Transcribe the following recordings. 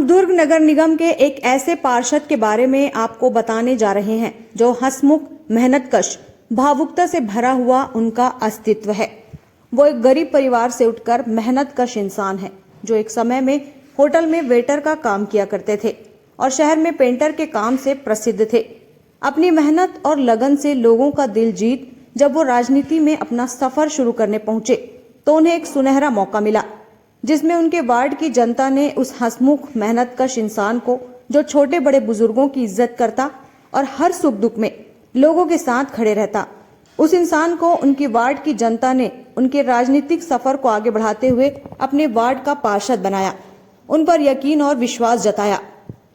हम दुर्ग नगर निगम के एक ऐसे पार्षद के बारे में आपको बताने जा रहे हैं जो हंसमुख, मेहनतकश, भावुकता से भरा हुआ उनका अस्तित्व है। वो एक गरीब परिवार से उठकर मेहनतकश इंसान है जो एक समय में होटल में वेटर का काम किया करते थे और शहर में पेंटर के काम से प्रसिद्ध थे। अपनी मेहनत और लगन से लोगों का दिल जीत जब वो राजनीति में अपना सफर शुरू करने पहुंचे तो उन्हें एक सुनहरा मौका मिला जिसमें उनके वार्ड की जनता ने उस हंसमुख, मेहनतकश इंसान को, जो छोटे बड़े बुजुर्गों की इज्जत करता और हर सुख दुख में लोगों के साथ खड़े रहता, उस इंसान को उनकी वार्ड की जनता ने उनके राजनीतिक सफर को आगे बढ़ाते हुए अपने वार्ड का पार्षद बनाया। उन पर यकीन और विश्वास जताया।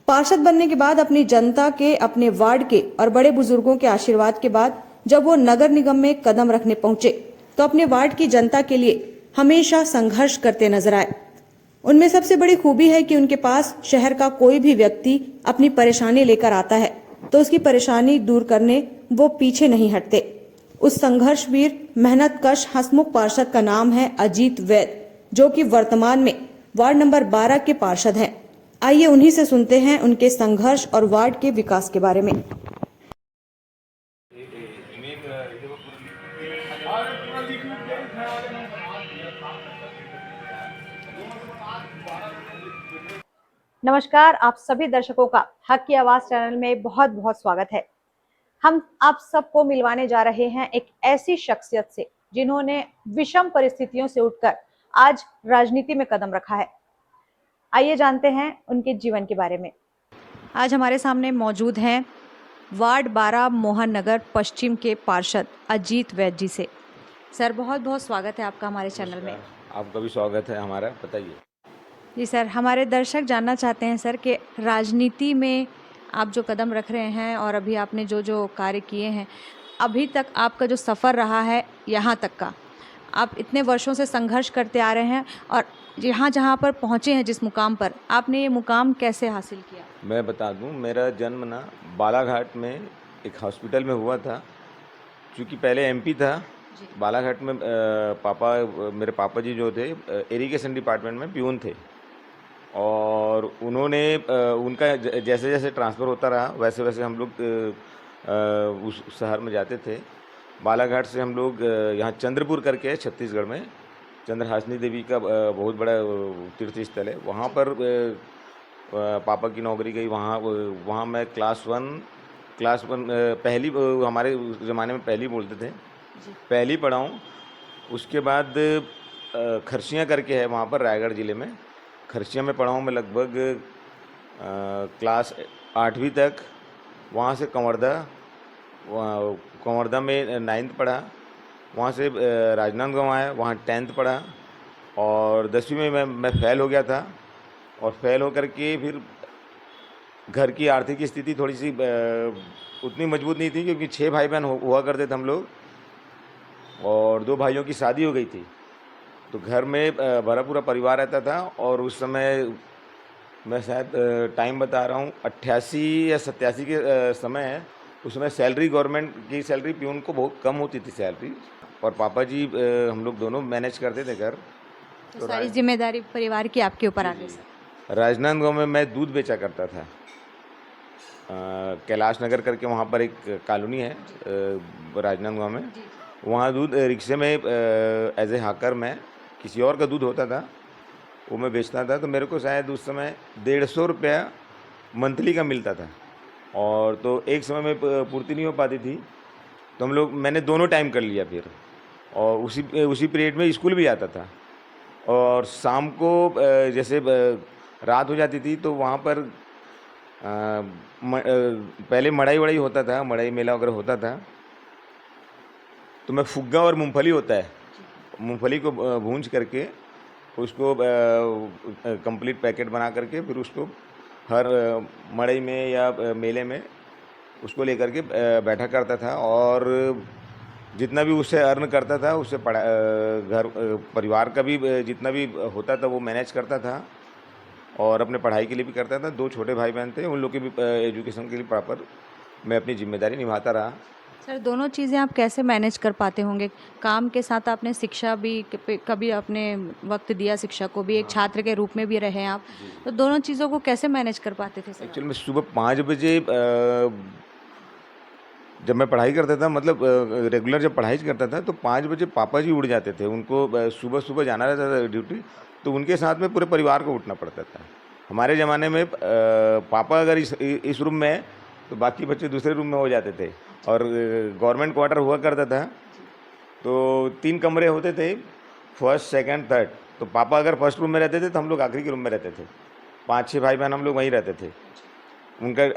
पार्षद बनने के बाद अपनी जनता के, अपने वार्ड के और बड़े बुजुर्गों के आशीर्वाद के बाद जब वो नगर निगम में कदम रखने पहुंचे तो अपने वार्ड की जनता के लिए हमेशा संघर्ष करते नजर आए। उनमें सबसे बड़ी खूबी है कि उनके पास शहर का कोई भी व्यक्ति अपनी परेशानी लेकर आता है तो उसकी परेशानी दूर करने वो पीछे नहीं हटते। उस संघर्षवीर, मेहनतकश, हंसमुख पार्षद का नाम है अजीत वैद, जो कि वर्तमान में वार्ड नंबर 12 के पार्षद हैं। आइए उन्हीं से सुनते हैं उनके संघर्ष और वार्ड के विकास के बारे में। नमस्कार, आप सभी दर्शकों का हक की आवाज चैनल में बहुत बहुत स्वागत है। हम आप सबको मिलवाने जा रहे हैं एक ऐसी शख्सियत से जिन्होंने विषम परिस्थितियों से उठकर आज राजनीति में कदम रखा है। आइए जानते हैं उनके जीवन के बारे में। आज हमारे सामने मौजूद हैं वार्ड 12 मोहन नगर पश्चिम के पार्षद अजीत वैद जी से। सर, बहुत बहुत स्वागत है आपका हमारे चैनल में। आपका भी स्वागत है हमारा, बताइए। जी सर, हमारे दर्शक जानना चाहते हैं सर कि राजनीति में आप जो कदम रख रहे हैं और अभी आपने जो जो कार्य किए हैं, अभी तक आपका जो सफ़र रहा है यहाँ तक का, आप इतने वर्षों से संघर्ष करते आ रहे हैं और यहाँ जहाँ पर पहुँचे हैं, जिस मुकाम पर, आपने ये मुकाम कैसे हासिल किया? मैं बता दूं, मेरा जन्म ना बालाघाट में एक हॉस्पिटल में हुआ था। क्योंकि पहले एमपी था बालाघाट में। मेरे पापा जी जो थे इरिगेशन डिपार्टमेंट में प्यून थे और उन्होंने उनका जैसे जैसे ट्रांसफ़र होता रहा वैसे वैसे हम लोग उस शहर में जाते थे। बालाघाट से हम लोग यहाँ चंद्रपुर करके है छत्तीसगढ़ में, चंद्रहासिनी देवी का बहुत बड़ा तीर्थ स्थल है। वहाँ पर पापा की नौकरी गई। वहाँ मैं क्लास वन पहली, हमारे ज़माने में पहली बोलते थे, पहली पढ़ा हूँ। उसके बाद खरसियाँ करके है वहाँ पर रायगढ़ ज़िले में, खरसिया में पढ़ा हूँ मैं लगभग क्लास 8वीं तक। वहाँ से कंवरदा में 9th पढ़ा। वहाँ से राजनांदगांव आया, वहाँ 10th पढ़ा और 10वीं में मैं फ़ेल हो गया था। और फ़ेल होकर के फिर घर की आर्थिक स्थिति थोड़ी सी उतनी मजबूत नहीं थी, क्योंकि 6 भाई बहन हुआ करते थे हम लोग और 2 भाइयों की शादी हो गई थी। तो घर में भरा पूरा परिवार रहता था और उस समय मैं शायद टाइम बता रहा हूँ 88 या 87 के समय है। उस समय सैलरी, गवर्नमेंट की सैलरी प्यून को बहुत कम होती थी सैलरी, और पापा जी हम लोग दोनों मैनेज करते थे घर। तो सारी जिम्मेदारी परिवार की आपके ऊपर आ गई सर। राजनांदगांव में मैं दूध बेचा करता था। कैलाश नगर करके वहाँ पर एक कॉलोनी है राजनांदगांव में, वहाँ दूध रिक्शे में एज ए हाकर मैं किसी और का दूध होता था वो मैं बेचता था। तो मेरे को शायद उस समय 150 रुपया मंथली का मिलता था और तो एक समय में पूर्ति नहीं हो पाती थी। तो मैंने दोनों टाइम कर लिया फिर, और उसी पीरियड में स्कूल भी आता था। और शाम को जैसे रात हो जाती थी तो वहाँ पर पहले मड़ाई वड़ाई होता था, मड़ाई मेला वगैरह होता था। तो मैं फुग्गा और मूंगफली होता है, मूंगफली को भूंज करके उसको कंप्लीट पैकेट बना करके फिर उसको हर मड़ई में या मेले में उसको लेकर के बैठा करता था। और जितना भी उससे अर्न करता था उससे घर परिवार का भी जितना भी होता था वो मैनेज करता था और अपने पढ़ाई के लिए भी करता था। 2 छोटे भाई बहन थे, उन लोग के भी एजुकेशन के लिए प्रॉपर मैं अपनी जिम्मेदारी निभाता रहा। सर दोनों चीज़ें आप कैसे मैनेज कर पाते होंगे? काम के साथ आपने शिक्षा भी कभी आपने वक्त दिया, शिक्षा को भी एक छात्र के रूप में भी रहे आप, तो दोनों चीज़ों को कैसे मैनेज कर पाते थे सर आप? एक्चुअल में सुबह 5 बजे जब मैं पढ़ाई करता था, मतलब रेगुलर जब पढ़ाई करता था, तो 5 बजे पापा जी उठ जाते थे। उनको सुबह सुबह जाना रहता था ड्यूटी, तो उनके साथ में पूरे परिवार को उठना पड़ता था। हमारे ज़माने में पापा अगर इस रूम में है तो बाकी बच्चे दूसरे रूम में हो जाते थे। और गवर्नमेंट क्वार्टर हुआ करता था, तो 3 कमरे होते थे, फर्स्ट सेकंड थर्ड। तो पापा अगर फर्स्ट रूम में रहते थे तो हम लोग आखिरी के रूम में रहते थे। 5-6 भाई बहन हम लोग वहीं रहते थे। उनका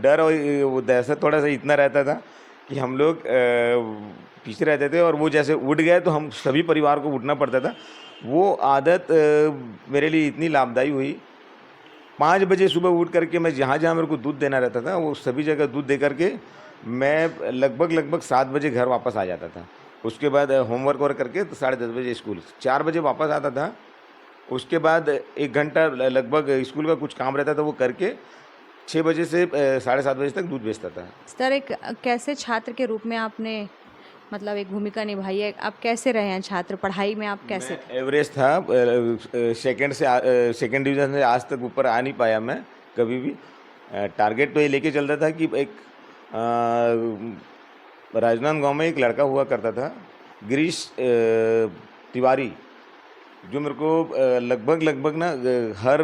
डर और वो दहशत थोड़ा सा इतना रहता था कि हम लोग पीछे रहते थे, और वो जैसे उठ गए तो हम सभी परिवार को उठना पड़ता था। वो आदत मेरे लिए इतनी लाभदायी हुई। 5 बजे सुबह उठ करके मैं जहाँ जहाँ मेरे को दूध देना रहता था, वो सभी जगह दूध दे करके मैं लगभग 7 बजे घर वापस आ जाता था। उसके बाद होमवर्क वर्क करके तो 10:30 बजे स्कूल, 4 बजे वापस आता था। उसके बाद 1 घंटा लगभग स्कूल का कुछ काम रहता था, वो करके 6 बजे से 7:30 बजे तक दूध बेचता था। सर एक कैसे छात्र के रूप में आपने मतलब एक भूमिका निभाई है? आप कैसे रहे हैं छात्र? पढ़ाई में आप कैसे थे? मैं एवरेज था, सेकंड डिवीज़न से आज तक ऊपर आ नहीं पाया मैं कभी भी। टारगेट तो ये लेके चलता था कि एक राजनांदगांव में एक लड़का हुआ करता था, गिरीश तिवारी, जो मेरे को लगभग ना हर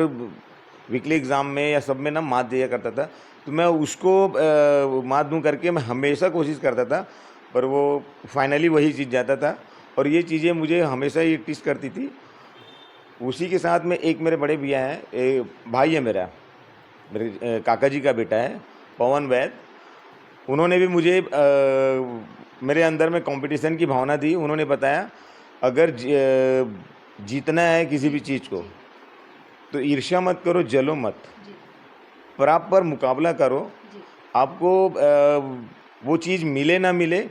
वीकली एग्ज़ाम में या सब में ना मात दिया करता था। तो मैं उसको मात दूँ करके मैं हमेशा कोशिश करता था, पर वो फाइनली वही जीत जाता था। और ये चीज़ें मुझे हमेशा ही टीच करती थी। उसी के साथ में एक मेरे बड़े भैया हैं, भाई है मेरा, मेरे काका जी का बेटा है, पवन वैद। उन्होंने भी मुझे मेरे अंदर में कंपटीशन की भावना दी। उन्होंने बताया, अगर जीतना है किसी भी चीज़ को तो ईर्ष्या मत करो, जलो मत, प्रॉपर मुकाबला करो। आपको वो चीज़ मिले ना मिले,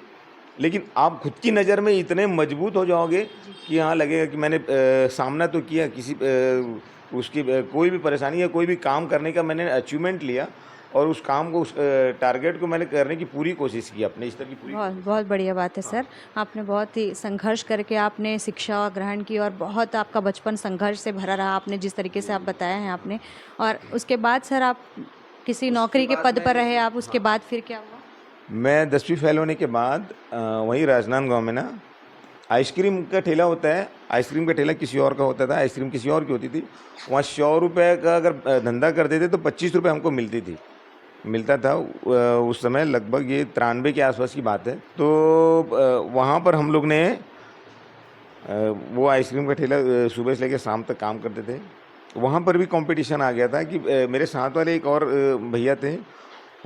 लेकिन आप खुद की नज़र में इतने मजबूत हो जाओगे कि हाँ लगेगा कि मैंने सामना तो किया किसी उसकी कोई भी परेशानी या कोई भी काम करने का मैंने अचीवमेंट लिया, और उस काम को, उस टारगेट को मैंने करने की पूरी कोशिश की, अपने स्तर की पूरी। बहुत बहुत बढ़िया बात है सर। आपने बहुत ही संघर्ष करके आपने शिक्षा ग्रहण की और बहुत आपका बचपन संघर्ष से भरा रहा, आपने जिस तरीके से आप बताया है आपने। और उसके बाद सर आप किसी नौकरी के पद पर रहे आप, उसके बाद फिर क्या हुआ? मैं 10वीं फेल होने के बाद वहीं राजनांदगांव में ना आइसक्रीम का ठेला होता है, आइसक्रीम का ठेला किसी और का होता था, आइसक्रीम किसी और की होती थी। वहाँ 100 रुपये का अगर धंधा करते थे तो 25 रुपये हमको मिलता था। उस समय लगभग ये 93 के आसपास की बात है। तो वहाँ पर हम लोग ने वो आइसक्रीम का ठेला सुबह से लेकर शाम तक काम करते थे। वहाँ पर भी कंपटीशन आ गया था कि मेरे साथ वाले एक और भैया थे,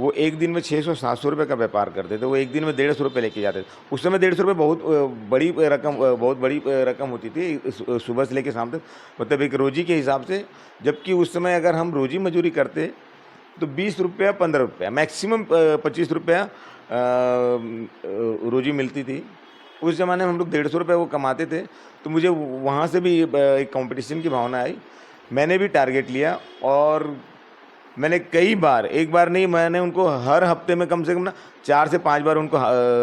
वो एक दिन में 600-700 रुपये का व्यापार करते थे। वो एक दिन में 150 रुपये लेके जाते थे। उस समय 150 रुपये बहुत बड़ी रकम होती थी सुबह से लेकर शाम तक, मतलब एक रोजी के हिसाब से। जबकि उस समय अगर हम रोजी मजूरी करते तो 20 रुपया 15 रुपया, मैक्सिमम 25 रुपया रोजी मिलती थी। उस ज़माने में हम लोग 150 रुपये वो कमाते थे। तो मुझे वहाँ से भी एक कंपटीशन की भावना आई। मैंने भी टारगेट लिया, और मैंने कई बार, एक बार नहीं, मैंने उनको हर हफ्ते में कम से कम ना 4 से 5 बार उनको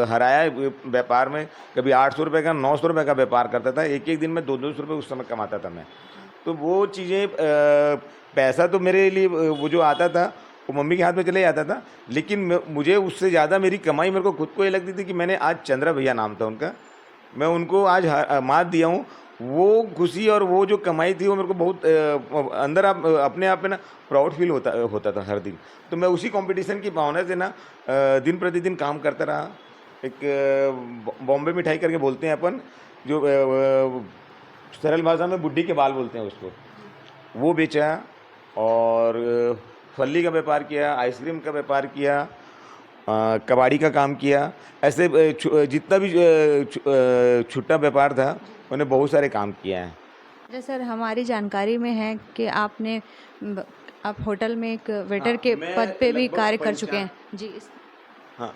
हराया व्यापार में। कभी 800 रुपये का, 900 रुपये का व्यापार करता था। एक एक दिन में 200 रुपये उस समय कमाता था मैं। तो वो चीज़ें, पैसा तो मेरे लिए वो जो आता था वो मम्मी के हाथ में चले जाता था, लेकिन मुझे उससे ज़्यादा मेरी कमाई मेरे को खुद को ये लगती थी कि मैंने आज, चंद्रा भैया नाम था उनका, मैं उनको आज मात दिया हूँ। वो खुशी और वो जो कमाई थी वो मेरे को बहुत अंदर अपने आप में ना प्राउड फील होता था हर दिन। तो मैं उसी कंपटीशन की भावना से ना दिन प्रतिदिन काम करता रहा। एक बॉम्बे मिठाई करके बोलते हैं अपन, जो सरल भाषा में बुड्ढी के बाल बोलते हैं उसको, वो बेचा। और फली का व्यापार किया, आइसक्रीम का व्यापार किया, कबाड़ी का काम किया। ऐसे जितना भी छोटा व्यापार था उन्हें बहुत सारे काम किया है। अच्छा सर, हमारी जानकारी में है कि आप होटल में एक वेटर के पद पे भी कार्य कर चुके हैं जी। हाँ,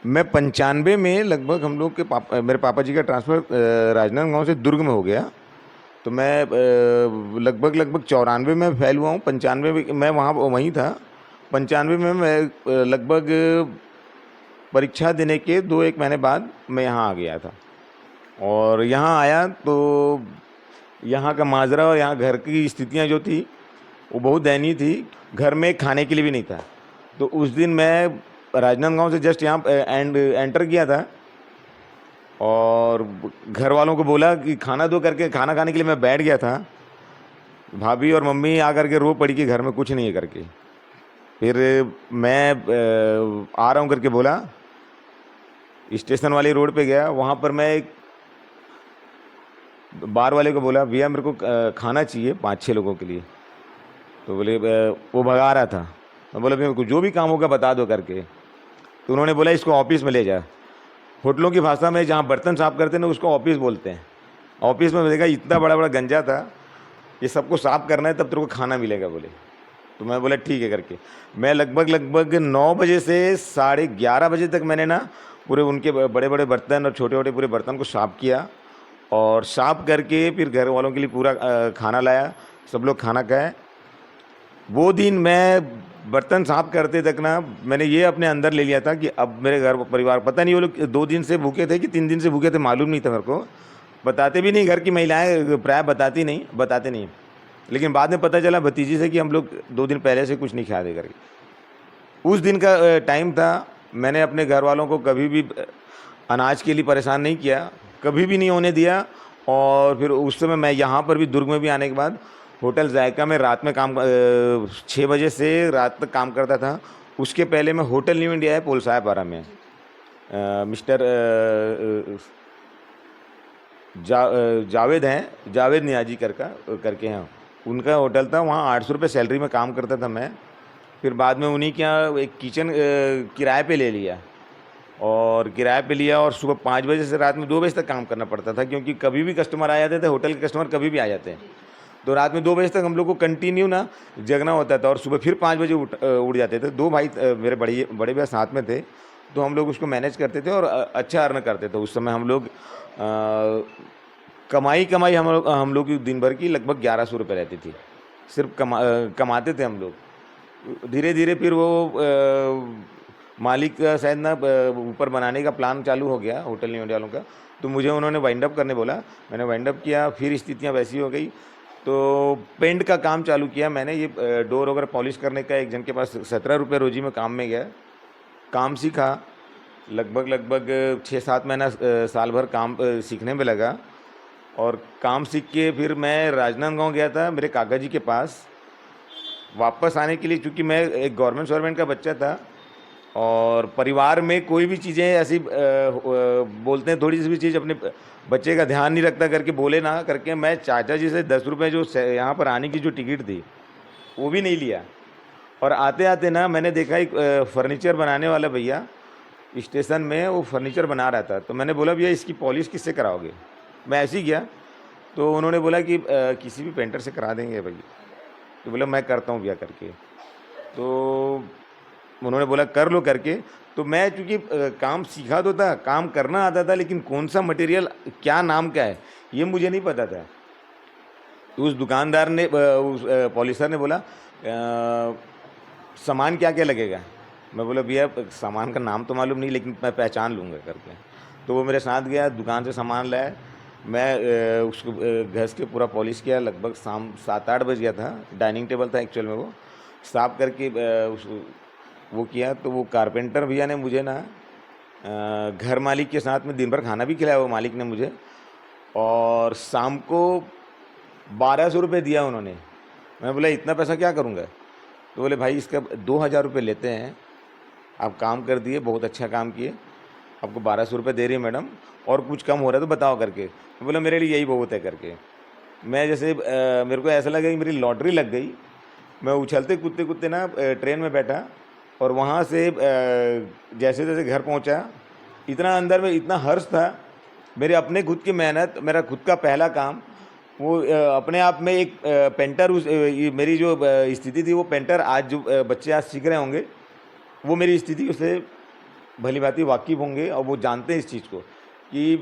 मैं 95 में लगभग हम लोग के मेरे पापा जी का ट्रांसफ़र राजनांदगांव से दुर्ग में हो गया। तो मैं लगभग 94 में फेल हुआ हूँ। 95 में मैं वहीं था। 95 में मैं लगभग परीक्षा देने के 2-1 महीने बाद मैं यहाँ आ गया था। और यहाँ आया तो यहाँ का माजरा और यहाँ घर की स्थितियाँ जो थी वो बहुत दयनीय थी। घर में खाने के लिए भी नहीं था। तो उस दिन मैं राजनांदगांव से जस्ट यहाँ एंटर किया था और घर वालों को बोला कि खाना दो करके, खाना खाने के लिए मैं बैठ गया था। भाभी और मम्मी आकर के रो पड़ी कि घर में कुछ नहीं है करके। फिर मैं आ रहा हूँ करके बोला, स्टेशन वाली रोड पे गया। वहाँ पर मैं एक बार वाले को बोला, भैया मेरे को खाना चाहिए 5-6 लोगों के लिए। तो बोले वो भगा रहा था। मैं बोला भैया जो भी काम होगा बता दो करके। तो उन्होंने बोला इसको ऑफिस में ले जा। होटलों की भाषा में जहाँ बर्तन साफ करते हैं ना उसको ऑफिस बोलते हैं। ऑफिस में देखा इतना बड़ा बड़ा गंजा था, ये सबको साफ करना है तब तेरे को खाना मिलेगा बोले। तो मैं बोला ठीक है करके मैं लगभग 9 बजे से 11:30 बजे तक मैंने ना पूरे उनके बड़े बड़े बर्तन और छोटे छोटे पूरे बर्तन को साफ किया। और साफ करके फिर घर वालों के लिए पूरा खाना लाया, सब लोग खाना खाए। वो दिन मैं बर्तन साफ करते तक ना मैंने ये अपने अंदर ले लिया था कि अब मेरे घर परिवार, पता नहीं वो लोग 2 दिन से भूखे थे कि 3 दिन से भूखे थे, मालूम नहीं था मेरे को। बताते भी नहीं, घर की महिलाएं प्राय बताते नहीं। लेकिन बाद में पता चला भतीजी से कि हम लोग 2 दिन पहले से कुछ नहीं खाया दे करके। उस दिन का टाइम था। मैंने अपने घर वालों को कभी भी अनाज के लिए परेशान नहीं किया, कभी भी नहीं होने दिया। और फिर उस समय मैं यहाँ पर भी दुर्ग में भी आने के बाद होटल जायका में रात में काम 6 बजे से रात तक काम करता था। उसके पहले मैं होटल न्यू इंडिया है पोलसायापारा में, मिस्टर जावेद हैं, जावेद नियाजी करके हैं, उनका होटल था। वहाँ 800 रुपये सैलरी में काम करता था मैं। फिर बाद में उन्हीं के यहाँ एक किचन किराए पे ले लिया और सुबह 5 बजे से रात में 2 बजे तक काम करना पड़ता था, क्योंकि कभी भी कस्टमर आ जाते थे। होटल के कस्टमर कभी भी आ जाते हैं, तो रात में 2 बजे तक हम लोग को कंटिन्यू ना जगना होता था। और सुबह फिर 5 बजे उठ जाते थे। 2 भाई मेरे बड़े भैया साथ में थे, तो हम लोग उसको मैनेज करते थे और अच्छा अर्न करते थे। उस समय हम लोग कमाई हम लोग की दिन भर की लगभग 1100 रुपये रहती थी, सिर्फ कमाते थे हम लोग। धीरे धीरे फिर वो मालिक शायद ना ऊपर बनाने का प्लान चालू हो गया होटल न्यू इंडिया वालों का, तो मुझे उन्होंने वाइंड अप करने बोला। मैंने वाइंड अप किया, फिर स्थितियाँ वैसी हो गई तो पेंट का काम चालू किया मैंने। ये डोर वगैरह पॉलिश करने का एक जन के पास 17 रुपये रोजी में काम में गया, काम सीखा। लगभग 6-7 महीना साल भर काम सीखने में लगा। और काम सीख के फिर मैं राजनांदगांव गया था मेरे काका जी के पास। वापस आने के लिए, चूँकि मैं एक गवर्नमेंट सर्वेंट का बच्चा था और परिवार में कोई भी चीज़ें ऐसी बोलते हैं, थोड़ी सी भी चीज़ अपने बच्चे का ध्यान नहीं रखता करके बोले ना करके, मैं चाचा जी से 10 रुपये जो यहाँ पर आने की जो टिकट थी वो भी नहीं लिया। और आते आते ना मैंने देखा एक फर्नीचर बनाने वाला भैया स्टेशन में वो फर्नीचर बना रहा था। तो मैंने बोला भैया इसकी पॉलिश किससे कराओगे? मैं ऐसे ही गया, तो उन्होंने बोला कि किसी भी पेंटर से करा देंगे भैया। तो बोला मैं करता हूँ भैया करके। तो उन्होंने बोला कर लो करके। तो मैं चूँकि काम सीखा तो था, काम करना आता था, लेकिन कौन सा मटेरियल क्या नाम का है ये मुझे नहीं पता था। तो उस दुकानदार ने उस पॉलिशर ने बोला सामान क्या क्या लगेगा? मैं बोला भैया सामान का नाम तो मालूम नहीं, लेकिन मैं पहचान लूँगा करके। तो वो मेरे साथ गया, दुकान से सामान लाया। मैं उसको घस के पूरा पॉलिश किया। लगभग शाम 7-8 बज गया था। डाइनिंग टेबल था एक्चुअल में, वो साफ करके वो किया। तो वो कारपेंटर भैया ने मुझे ना घर मालिक के साथ में दिन भर खाना भी खिलाया वो मालिक ने मुझे। और शाम को 1200 रुपये दिया उन्होंने। मैं बोला इतना पैसा क्या करूँगा? तो बोले भाई इसका 2000 रुपये लेते हैं, आप काम कर दिए, बहुत अच्छा काम किए, आपको 1200 रुपये दे रही है मैडम, और कुछ कम हो रहा है तो बताओ करके। तो बोला मेरे लिए यही बहुत है करके। मैं जैसे मेरे को ऐसा लगा कि मेरी लॉटरी लग गई। मैं उछलते कूदते ना ट्रेन में बैठा और वहाँ से जैसे जैसे घर पहुँचा, इतना अंदर में इतना हर्ष था। मेरे अपने खुद की मेहनत, मेरा खुद का पहला काम, वो अपने आप में एक पेंटर मेरी जो स्थिति थी वो पेंटर आज जो बच्चे आज सीख रहे होंगे वो मेरी स्थिति से भली भांति वाकिफ़ होंगे और वो जानते हैं इस चीज़ को कि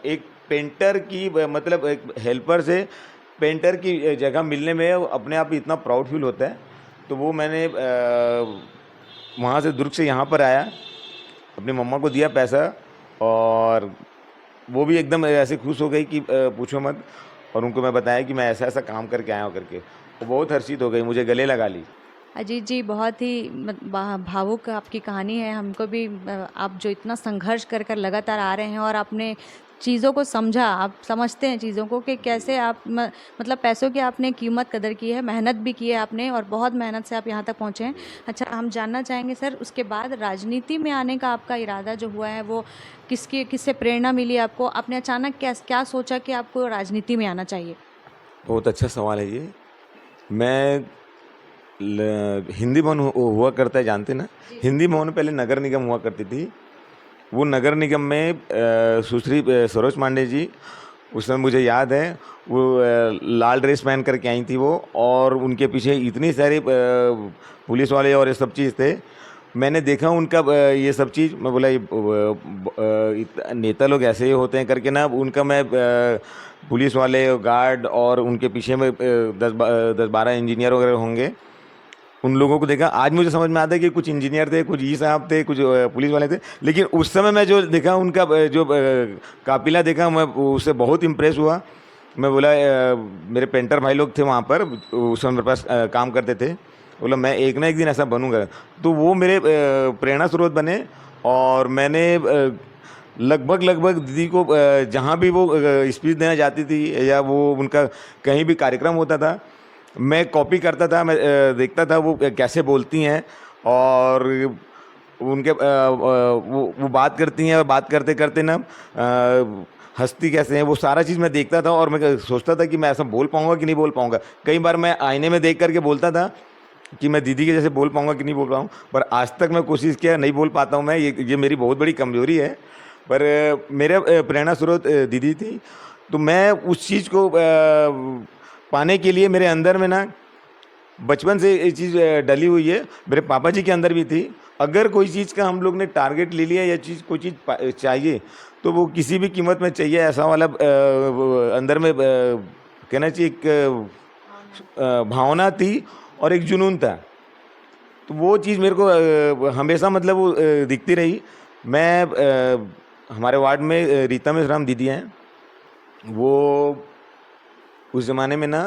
एक पेंटर की मतलब एक हेल्पर से पेंटर की जगह मिलने में अपने आप इतना प्राउड फील होता है। तो वो मैंने वहाँ से दुर्ग से यहाँ पर आया अपनी मम्मा को दिया पैसा, और वो भी एकदम ऐसे खुश हो गई कि पूछो मत। और उनको मैं बताया कि मैं ऐसा ऐसा काम करके आया हूँ करके, वो बहुत हर्षित हो गई, मुझे गले लगा ली। अजीत जी, बहुत ही भावुक आपकी कहानी है। हमको भी आप जो इतना संघर्ष कर कर लगातार आ रहे हैं और आपने चीज़ों को समझा, आप समझते हैं चीज़ों को कि कैसे आप मतलब पैसों की आपने कीमत कदर की है, मेहनत भी की है आपने और बहुत मेहनत से आप यहाँ तक पहुँचे हैं। अच्छा, हम जानना चाहेंगे सर, उसके बाद राजनीति में आने का आपका इरादा जो हुआ है वो किससे प्रेरणा मिली आपको? आपने अचानक क्या सोचा कि आपको राजनीति में आना चाहिए? बहुत अच्छा सवाल है ये। मैं हिंदी भवन हुआ करता है, जानते ना? हिंदी भवन पहले नगर निगम हुआ करती थी। वो नगर निगम में सुश्री सरोज पांडे जी, उस समय मुझे याद है, वो लाल ड्रेस पहन करके आई थी वो, और उनके पीछे इतनी सारी पुलिस वाले और ये सब चीज़ थे। मैंने देखा उनका ये सब चीज़, मैं बोला ये नेता लोग ऐसे ही होते हैं करके ना, उनका मैं पुलिस वाले गार्ड और उनके पीछे में 10-12 इंजीनियर वगैरह होंगे, उन लोगों को देखा। आज मुझे समझ में आता है कि कुछ इंजीनियर थे, कुछ ई साहब थे, कुछ पुलिस वाले थे, लेकिन उस समय मैं जो देखा उनका जो काफिला देखा, मैं उससे बहुत इम्प्रेस हुआ। मैं बोला मेरे पेंटर भाई लोग थे वहाँ पर, उस समय मेरे पास काम करते थे, बोला मैं एक ना एक दिन ऐसा बनूंगा। तो वो मेरे प्रेरणा स्रोत बने, और मैंने लगभग दीदी को जहाँ भी वो स्पीच देना जाती थी या वो उनका कहीं भी कार्यक्रम होता था, मैं कॉपी करता था। मैं देखता था वो कैसे बोलती हैं, और उनके वो बात करती हैं, और बात करते करते ना हंसती कैसे हैं, वो सारा चीज़ मैं देखता था, और मैं सोचता था कि मैं ऐसा बोल पाऊँगा कि नहीं बोल पाऊँगा। कई बार मैं आईने में देख करके बोलता था कि मैं दीदी के जैसे बोल पाऊँगा कि नहीं बोल पाऊँ, पर आज तक मैं कोशिश किया, नहीं बोल पाता हूँ मैं। ये मेरी बहुत बड़ी कमज़ोरी है, पर मेरे प्रेरणा स्रोत दीदी थी। तो मैं उस चीज़ को पाने के लिए मेरे अंदर में ना बचपन से ये चीज़ डली हुई है, मेरे पापा जी के अंदर भी थी। अगर कोई चीज़ का हम लोग ने टारगेट ले लिया, या कोई चीज़ चाहिए, तो वो किसी भी कीमत में चाहिए, ऐसा वाला अंदर में कहना चाहिए एक भावना थी और एक जुनून था। तो वो चीज़ मेरे को हमेशा मतलब वो दिखती रही। मैं हमारे वार्ड में रीता मिश्राम दीदी हैं, वो उस ज़माने में ना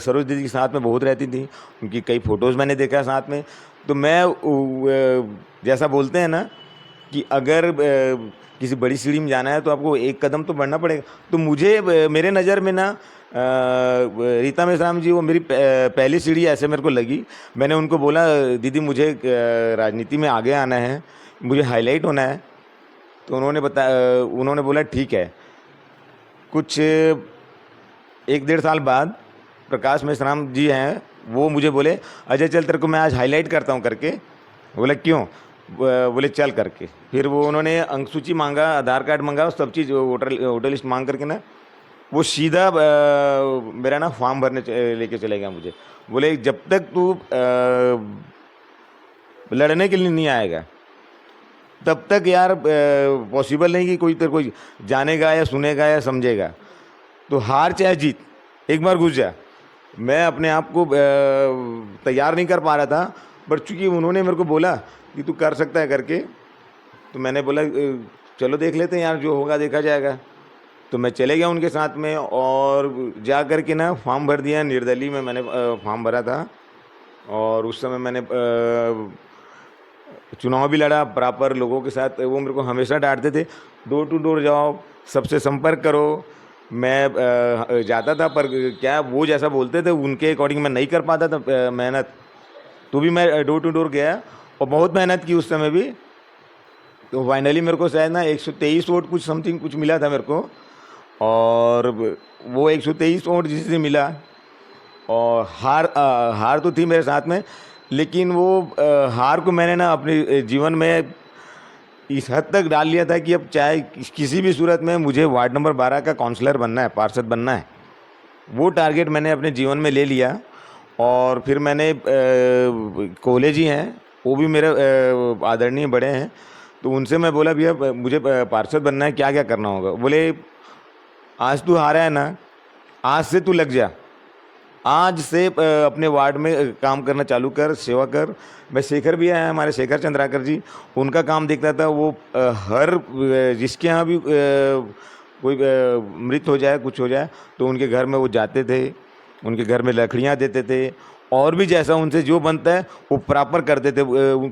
सरोज दीदी के साथ में बहुत रहती थी, उनकी कई फ़ोटोज़ मैंने देखा है साथ में। तो मैं जैसा बोलते हैं ना कि अगर किसी बड़ी सीढ़ी में जाना है तो आपको एक कदम तो बढ़ना पड़ेगा। तो मुझे मेरे नज़र में ना रीता मिश्राम जी वो मेरी पहली सीढ़ी ऐसे मेरे को लगी। मैंने उनको बोला दीदी मुझे राजनीति में आगे आना है, मुझे हाईलाइट होना है। तो उन्होंने बोला ठीक है। कुछ 1-1.5 साल बाद प्रकाश मेश्राम जी हैं, वो मुझे बोले अजय चल तेरे को मैं आज हाईलाइट करता हूँ करके। बोले क्यों? बोले चल करके। फिर वो उन्होंने अंक सूची मांगा, आधार कार्ड मांगा, सब चीज़ वोटर लिस्ट मांग करके ना वो सीधा मेरा ना फॉर्म भरने लेके चले गया मुझे। बोले जब तक तू लड़ने के लिए नहीं आएगा तब तक यार पॉसिबल नहीं कि कोई तेरे को जानेगा या सुनेगा या समझेगा। तो हार चाहे जीत एक बार घुस जा। मैं अपने आप को तैयार नहीं कर पा रहा था, पर चूँकि उन्होंने मेरे को बोला कि तू कर सकता है करके, तो मैंने बोला चलो देख लेते हैं यार, जो होगा देखा जाएगा। तो मैं चले गया उनके साथ में, और जा कर के ना फॉर्म भर दिया। निर्दलीय में मैंने फॉर्म भरा था, और उस समय मैंने चुनाव भी लड़ा प्रॉपर लोगों के साथ। वो मेरे को हमेशा डांटते थे, डोर टू डोर जाओ, सबसे संपर्क करो। मैं जाता था, पर क्या वो जैसा बोलते थे उनके अकॉर्डिंग मैं नहीं कर पाता था मेहनत। तो भी मैं डोर टू डोर गया और बहुत मेहनत की उस समय भी। तो फाइनली मेरे को शायद ना 123 वोट कुछ समथिंग कुछ मिला था मेरे को, और वो 123 वोट जिससे मिला, और हार तो थी मेरे साथ में, लेकिन वो हार को मैंने ना अपने जीवन में इस हद तक डाल लिया था कि अब चाहे किसी भी सूरत में मुझे वार्ड नंबर 12 का काउंसलर बनना है, पार्षद बनना है। वो टारगेट मैंने अपने जीवन में ले लिया। और फिर मैंने कॉलेज ही हैं, वो भी मेरे आदरणीय बड़े हैं, तो उनसे मैं बोला भैया मुझे पार्षद बनना है, क्या क्या करना होगा? बोले आज तू हारा है ना, आज से तू लग जा, आज से अपने वार्ड में काम करना चालू कर, सेवा कर। मैं शेखर भी आया, हमारे शेखर चंद्राकर जी, उनका काम देखता था। वो हर जिसके यहाँ भी कोई मृत हो जाए, कुछ हो जाए, तो उनके घर में वो जाते थे, उनके घर में लकड़ियाँ देते थे, और भी जैसा उनसे जो बनता है वो प्रॉपर करते थे।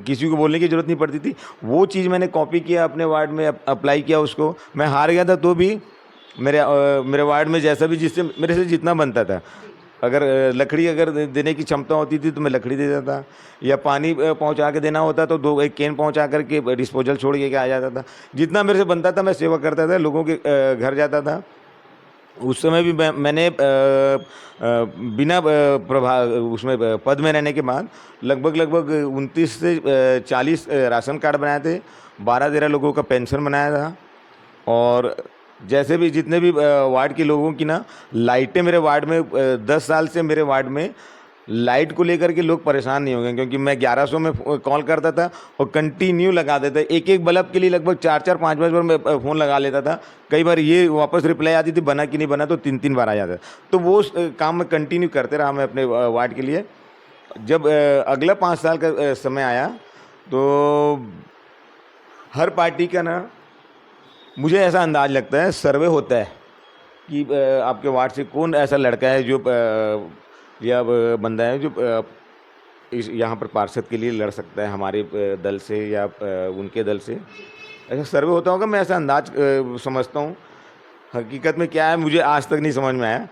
किसी को बोलने की ज़रूरत नहीं पड़ती थी। वो चीज़ मैंने कॉपी किया, अपने वार्ड में अप्लाई किया उसको। मैं हार गया था तो भी मेरे वार्ड में जैसा भी जिससे मेरे से जितना बनता था, अगर लकड़ी अगर देने की क्षमता होती थी तो मैं लकड़ी दे देता था, या पानी पहुंचा के देना होता तो एक कैन पहुंचा करके डिस्पोजल छोड़ के आ जाता था। जितना मेरे से बनता था मैं सेवा करता था, लोगों के घर जाता था। उस समय भी मैंने बिना उसमें पद में रहने के बाद लगभग 29 से 40 राशन कार्ड बनाए थे, 12-13 लोगों का पेंशन बनाया था। और जैसे भी जितने भी वार्ड के लोगों की ना लाइटें, मेरे वार्ड में 10 साल से मेरे वार्ड में लाइट को लेकर के लोग परेशान नहीं हो गए, क्योंकि मैं 1100 में कॉल करता था और कंटिन्यू लगा देता। एक बल्ब के लिए लगभग 4-4, 5-5 बार मैं फ़ोन लगा लेता था। कई बार ये वापस रिप्लाई आती थी, बना कि नहीं बना, तो 3-3 बार आ जाता। तो वो काम मैं कंटिन्यू करते रहा मैं अपने वार्ड के लिए। जब अगला 5 साल का समय आया तो हर पार्टी का ना मुझे ऐसा अंदाज़ लगता है, सर्वे होता है कि आपके वार्ड से कौन ऐसा लड़का है जो या बंदा है जो इस यहाँ पर पार्षद के लिए लड़ सकता है हमारे दल से या उनके दल से। ऐसा सर्वे होता होगा, मैं ऐसा अंदाज समझता हूँ। हकीकत में क्या है मुझे आज तक नहीं समझ में आया,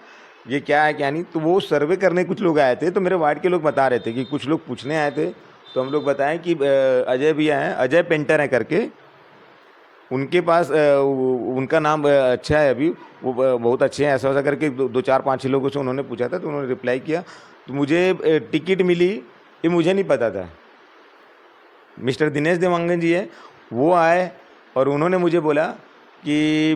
ये क्या है क्या नहीं। तो वो सर्वे करने कुछ लोग आए थे, तो मेरे वार्ड के लोग बता रहे थे कि कुछ लोग पूछने आए थे। तो हम लोग बताएं कि अजय भैया हैं, अजय पेंटर हैं करके, उनके पास उनका नाम अच्छा है, अभी वो बहुत अच्छे हैं, ऐसा करके 2-4-5 लोगों से उन्होंने पूछा था, तो उन्होंने रिप्लाई किया। तो मुझे टिकट मिली, ये मुझे नहीं पता था। मिस्टर दिनेश देवांगन जी है, वो आए और उन्होंने मुझे बोला कि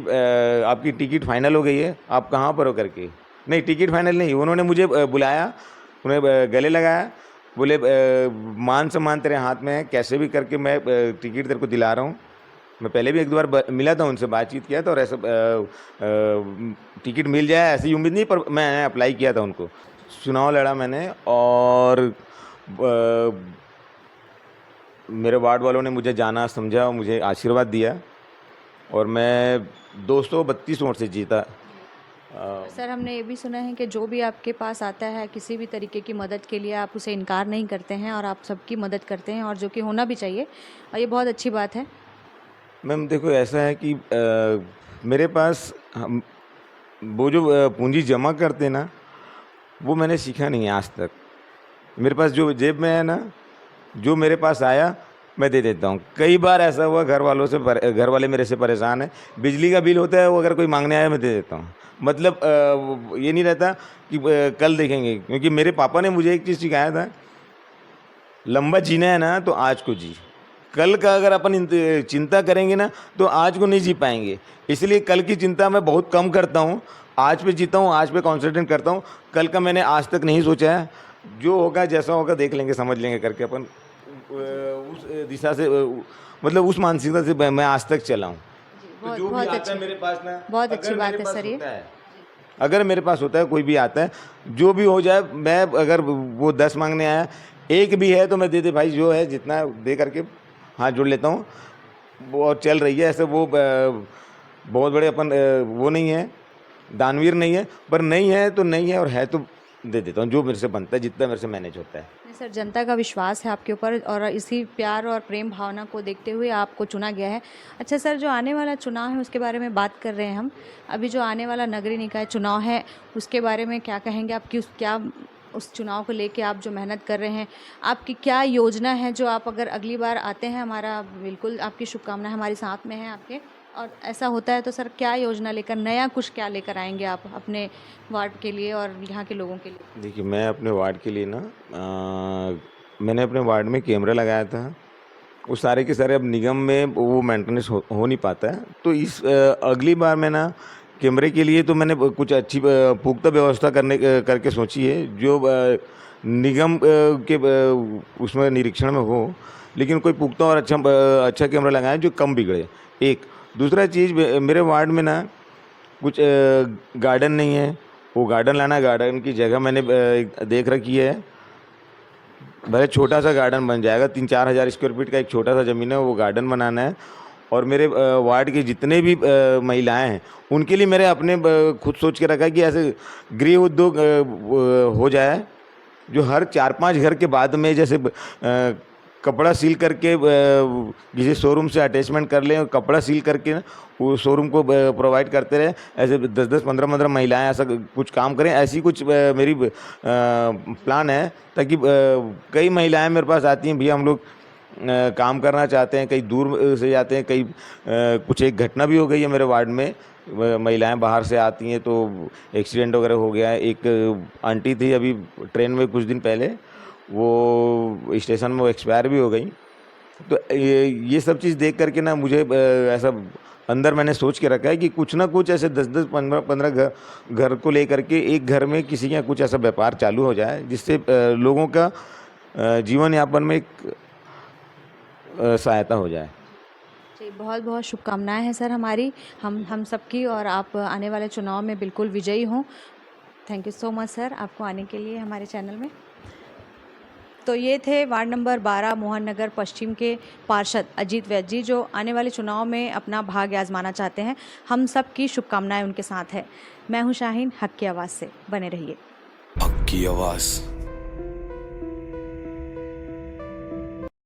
आपकी टिकट फाइनल हो गई है, आप कहाँ पर हो करके। नहीं, टिकट फाइनल नहीं, उन्होंने मुझे बुलाया, उन्हें गले लगाया, बोले मान सम्मान तेरे हाथ में है, कैसे भी करके मैं टिकट तेरे को दिला रहा हूँ। मैं पहले भी 1-2 बार मिला था, उनसे बातचीत किया था, और ऐसा टिकट मिल जाए ऐसी उम्मीद नहीं, पर मैंने अप्लाई किया था उनको। चुनाव लड़ा मैंने, और मेरे वार्ड वालों ने मुझे जाना समझा और मुझे आशीर्वाद दिया, और मैं 232 वोट से जीता। सर, हमने ये भी सुना है कि जो भी आपके पास आता है किसी भी तरीके की मदद के लिए, आप उसे इनकार नहीं करते हैं और आप सबकी मदद करते हैं, और जो कि होना भी चाहिए, और ये बहुत अच्छी बात है। मैम देखो, ऐसा है कि मेरे पास हम वो जो पूंजी जमा करते ना, वो मैंने सीखा नहीं है आज तक। मेरे पास जो जेब में है ना, जो मेरे पास आया मैं दे देता हूँ। कई बार ऐसा हुआ घर वाले मेरे से परेशान है, बिजली का बिल होता है, वो अगर कोई मांगने आया मैं दे देता हूँ। मतलब ये नहीं रहता कि कल देखेंगे, क्योंकि मेरे पापा ने मुझे एक चीज़ सिखाया था, लंबा जीना है ना तो आज को जी। कल का अगर अपन चिंता करेंगे ना तो आज को नहीं जी पाएंगे। इसलिए कल की चिंता मैं बहुत कम करता हूँ, आज पे जीता हूँ, आज पे कॉन्सेंट्रेट करता हूँ। कल का मैंने आज तक नहीं सोचा है, जो होगा जैसा होगा देख लेंगे, समझ लेंगे करके अपन उस दिशा से, मतलब उस मानसिकता से मैं आज तक चला हूँ। तो जो भी आता है मेरे पास ना, बहुत अच्छी बात है सर। ये अगर मेरे पास होता है, कोई भी आता है, जो भी हो जाए, मैं अगर वो 10 मांगने आया, एक भी है तो मैं दे दे भाई, जो है जितना दे करके हाथ जोड़ लेता हूँ। वो और चल रही है ऐसे। वो बहुत बड़े अपन वो नहीं है, दानवीर नहीं है, पर नहीं है तो नहीं है, और है तो दे देता हूँ, जो मेरे से बनता है, जितना मेरे से मैनेज होता है। सर, जनता का विश्वास है आपके ऊपर, और इसी प्यार और प्रेम भावना को देखते हुए आपको चुना गया है। अच्छा सर, जो आने वाला चुनाव है उसके बारे में बात कर रहे हैं हम। अभी जो आने वाला नगरीय निकाय चुनाव है उसके बारे में क्या कहेंगे? आपकी उस चुनाव को लेके आप जो मेहनत कर रहे हैं, आपकी क्या योजना है जो आप अगर अगली बार आते हैं, हमारा बिल्कुल आपकी शुभकामनाएं हमारे साथ में हैं आपके, और ऐसा होता है तो सर क्या योजना लेकर, नया कुछ क्या लेकर आएंगे आप अपने वार्ड के लिए और यहाँ के लोगों के लिए? देखिए, मैं अपने वार्ड के लिए ना मैंने अपने वार्ड में कैमरा लगाया था। वो सारे के सारे अब निगम में वो मेंटेनेंस हो नहीं पाता है, तो इस अगली बार मैं ना कैमरे के लिए तो मैंने कुछ अच्छी पुख्ता व्यवस्था करके सोची है, जो निगम के उसमें निरीक्षण में हो, लेकिन कोई पुख्ता और अच्छा कैमरा लगाएं जो कम बिगड़े। एक दूसरा चीज़, मेरे वार्ड में ना कुछ गार्डन नहीं है, वो गार्डन लाना, गार्डन की जगह मैंने देख रखी है। भले छोटा सा गार्डन बन जाएगा, 3-4 हज़ार स्क्वायर फीट का एक छोटा सा ज़मीन है, वो गार्डन बनाना है। और मेरे वार्ड के जितने भी महिलाएं हैं उनके लिए मैंने अपने खुद सोच के रखा है कि ऐसे गृह उद्योग हो जाए, जो हर 4-5 घर के बाद में जैसे कपड़ा सील करके किसी शोरूम से अटैचमेंट कर लें और कपड़ा सील करके ना वो शोरूम को प्रोवाइड करते रहे। ऐसे 10-10, 15-15 महिलाएं ऐसा कुछ काम करें, ऐसी कुछ मेरी प्लान है, ताकि कई महिलाएं मेरे पास आती हैं, भैया हम लोग काम करना चाहते हैं, कहीं दूर से जाते हैं, कहीं कुछ एक घटना भी हो गई है मेरे वार्ड में, महिलाएं बाहर से आती हैं तो एक्सीडेंट वगैरह हो गया है। एक आंटी थी अभी ट्रेन में कुछ दिन पहले, वो स्टेशन में वो एक्सपायर भी हो गई। तो ये सब चीज़ देख करके ना मुझे ऐसा अंदर मैंने सोच के रखा है कि कुछ ना कुछ ऐसे 10-10, 15-15 घर को लेकर के एक घर में किसी का कुछ ऐसा व्यापार चालू हो जाए, जिससे लोगों का जीवन यापन में एक सहायता हो जाए। जी, बहुत बहुत शुभकामनाएं हैं सर हमारी, हम सबकी, और आप आने वाले चुनाव में बिल्कुल विजयी हों। Thank you so much sir आपको आने के लिए हमारे चैनल में। तो ये थे वार्ड नंबर 12 मोहन नगर पश्चिम के पार्षद अजीत वैद्य जी, जो आने वाले चुनाव में अपना भाग्य आजमाना चाहते हैं। हम सब की शुभकामनाएं उनके साथ है। मैं हूं शाहीन, हक की आवाज़ से बने रहिए। हक की आवाज़।